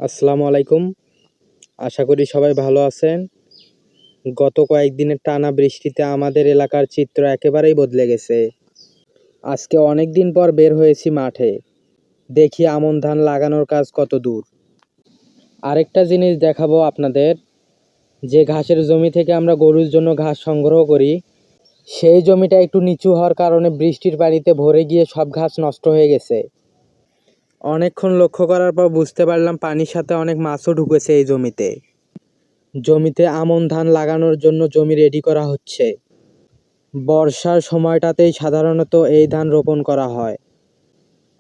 আসসালামু আলাইকুম। আশা করি সবাই ভালো আছেন। গত কয়েকদিনের টানা বৃষ্টিতে আমাদের এলাকার চিত্র একেবারেই বদলে গেছে। আজকে অনেক দিন পর বের হয়েছি মাঠে। দেখি আমন ধান লাগানোর কাজ কত দূর। আরেকটা জিনিস দেখাবো আপনাদের, যে ঘাসের জমি থেকে আমরা গরুর জন্য ঘাস সংগ্রহ করি, সেই জমিটা একটু নিচু হওয়ার কারণে বৃষ্টির পানিতে ভরে গিয়ে সব ঘাস নষ্ট হয়ে গেছে। অনেকক্ষণ লক্ষ্য করার পর বুঝতে পারলাম পানির সাথে অনেক মাছও ঢুকেছে এই জমিতে। জমিতে আমন ধান লাগানোর জন্য জমি রেডি করা হচ্ছে। বর্ষার সময়টাতেই সাধারণত এই ধান রোপণ করা হয়।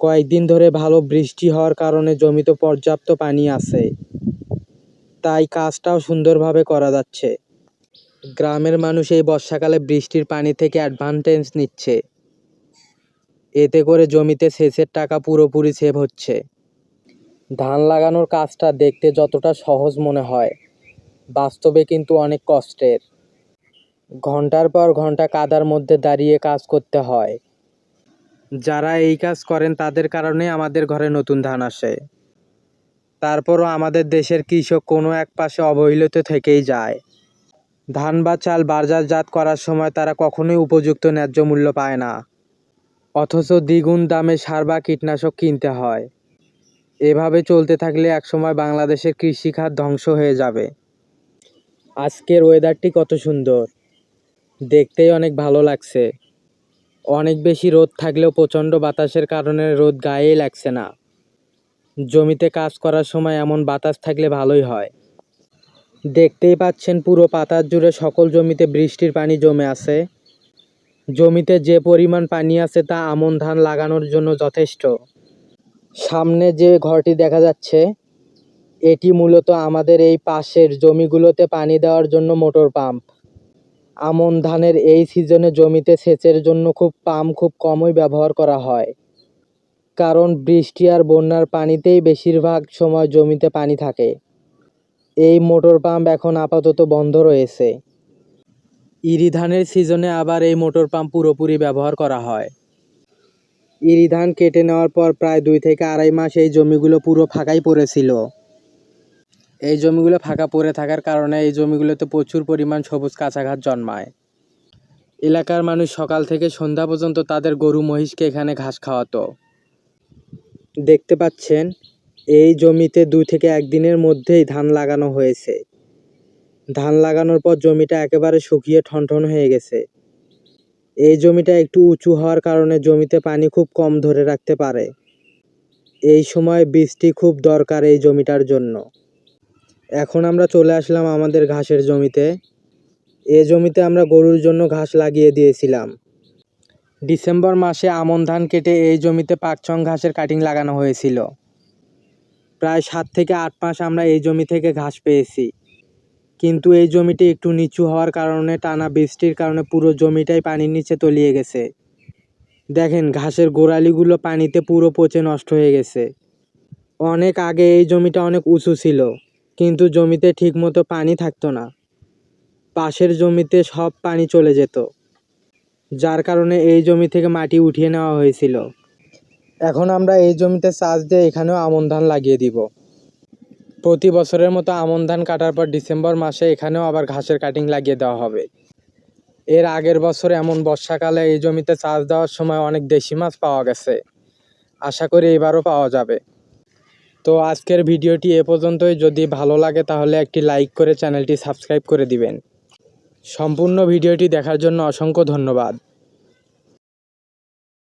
কয়েকদিন ধরে ভালো বৃষ্টি হওয়ার কারণে জমিতে পর্যাপ্ত পানি আছে, তাই কাজটাও সুন্দরভাবে করা যাচ্ছে। গ্রামের মানুষ এই বর্ষাকালে বৃষ্টির পানি থেকে অ্যাডভান্টেজ নিচ্ছে। এতে করে জমিতে সেচের টাকা পুরোপুরি সেভ হচ্ছে। ধান লাগানোর কাজটা দেখতে যতটা সহজ মনে হয়, বাস্তবে কিন্তু অনেক কষ্টের। ঘন্টার পর ঘন্টা কাদার মধ্যে দাঁড়িয়ে কাজ করতে হয়। যারা এই কাজ করেন তাদের কারণে আমাদের ঘরে নতুন ধান আসে। তারপরও আমাদের দেশের কৃষক কোনো এক পাশে অবহেলিত থেকেই যায়। ধান বা চাল বাজারজাত করার সময় তারা কখনোই উপযুক্ত ন্যায্য মূল্য পায় না, অথচ দ্বিগুণ দামে সার বা কীটনাশক কিনতে হয়। এভাবে চলতে থাকলে একসময় বাংলাদেশের কৃষিখাত ধ্বংস হয়ে যাবে। আজকের ওয়েদারটি কত সুন্দর, দেখতেই অনেক ভালো লাগছে। অনেক বেশি রোদ থাকলেও প্রচণ্ড বাতাসের কারণে রোদ গায়েই লাগছে না। জমিতে কাজ করার সময় এমন বাতাস থাকলে ভালোই হয়। দেখতেই পাচ্ছেন পুরো পাতার জুড়ে সকল জমিতে বৃষ্টির পানি জমে আছে। জমিতে যে পরিমাণ পানি আছে তা আমন ধান লাগানোর জন্য যথেষ্ট। সামনে যে ঘরটি দেখা যাচ্ছে, এটি মূলত আমাদের এই পাশের জমিগুলোতে পানি দেওয়ার জন্য মোটর পাম্প। আমন ধানের এই সিজনে জমিতে সেচের জন্য পাম্প খুব কমই ব্যবহার করা হয়, কারণ বৃষ্টি আর বন্যার পানিতেই বেশিরভাগ সময় জমিতে পানি থাকে। এই মোটর পাম্প এখন আপাতত বন্ধ রয়েছে। ইরি ধানের সিজনে আবার এই মোটর পাম্প পুরোপুরি ব্যবহার করা হয়। ইরি ধান কেটে নেওয়ার পর প্রায় 2 থেকে আড়াই মাস এই জমিগুলো পুরো ফাঁকাই পড়েছিল। এই জমিগুলো ফাঁকা পড়ে থাকার কারণে এই জমিগুলোতে প্রচুর পরিমাণ সবুজ কাঁচা ঘাস জন্মায়। এলাকার মানুষ সকাল থেকে সন্ধ্যা পর্যন্ত তাদের গরু মহিষকে এখানে ঘাস খাওয়াতো। দেখতে পাচ্ছেন, এই জমিতে 2 থেকে 1 দিনের মধ্যেই ধান লাগানো হয়েছে। ধান লাগানোর পর জমিটা একেবারে শুকিয়ে ঠনঠন হয়ে গেছে। এই জমিটা একটু উঁচু হওয়ার কারণে জমিতে পানি খুব কম ধরে রাখতে পারে। এই সময় বৃষ্টি খুব দরকার এই জমিটার জন্য। এখন আমরা চলে আসলাম আমাদের ঘাসের জমিতে। এই জমিতে আমরা গরুর জন্য ঘাস লাগিয়ে দিয়েছিলাম। ডিসেম্বর মাসে আমন ধান কেটে এই জমিতে পাকচং ঘাসের কাটিং লাগানো হয়েছিল। প্রায় 7 থেকে 8 মাস আমরা এই জমি থেকে ঘাস পেয়েছি, কিন্তু এই জমিটি একটু নিচু হওয়ার কারণে টানা বৃষ্টির কারণে পুরো জমিটাই পানির নিচে তলিয়ে গেছে। দেখেন, ঘাসের গোড়ালিগুলো পানিতে পুরো পচে নষ্ট হয়ে গেছে। অনেক আগে এই জমিটা অনেক উঁচু ছিল, কিন্তু জমিতে ঠিকমতো পানি থাকতো না। পাশের জমিতে সব পানি চলে যেত, যার কারণে এই জমি থেকে মাটি উঠিয়ে নেওয়া হয়েছিল। এখন আমরা এই জমিতে চাষ দিয়ে এখানেও আমন ধান লাগিয়ে দিব। প্রতি বছরের মতো আমন ধান কাটার পর ডিসেম্বর মাসে এখানেও আবার ঘাসের কাটিং লাগিয়ে দেওয়া হবে। এর আগের বছর এমন বর্ষাকালে এই জমিতে চাষ দেওয়ার সময় অনেক দেশি মাছ পাওয়া গেছে। আশা করি এবারও পাওয়া যাবে। তো আজকের ভিডিওটি এ পর্যন্তই। যদি ভালো লাগে তাহলে একটি লাইক করে চ্যানেলটি সাবস্ক্রাইব করে দিবেন। সম্পূর্ণ ভিডিওটি দেখার জন্য অসংখ্য ধন্যবাদ।